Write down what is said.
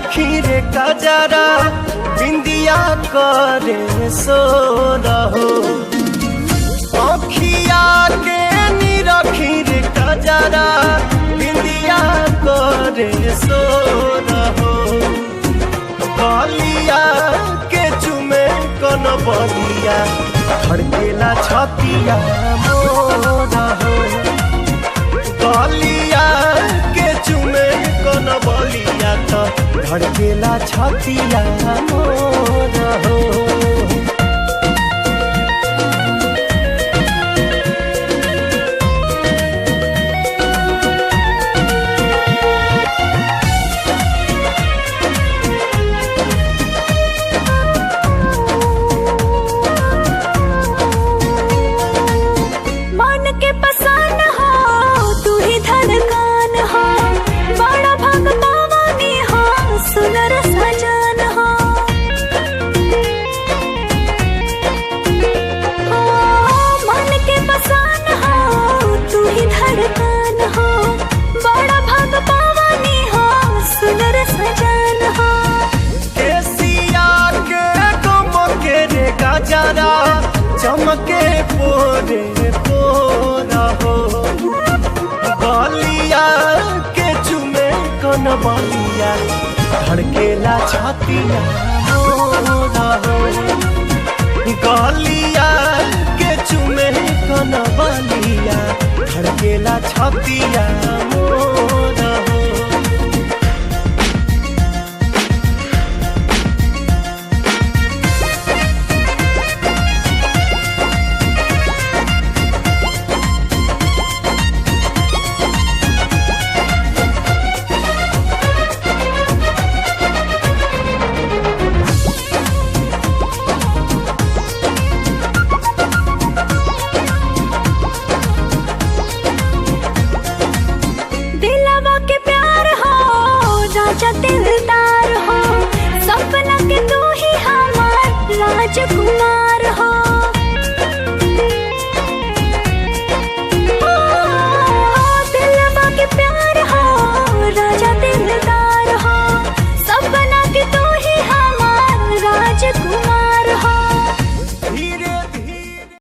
रखी रे कजरा बिंदिया करे सो रहो अखिया के नी रखी रे कजरा बिंदिया करे सो रहो बलिया के चुमे कन बलिया धड़केला छतिया मोरा हो बलिया के चुमे कन बलिया तो धड़केला छतिया मोरा हो। जरा चमके पोरे पोरा हो बलिया के चुमे कन बलिया धड़केला छतिया मोरा हो गलिया के चुमे कन बलिया धड़केला छतिया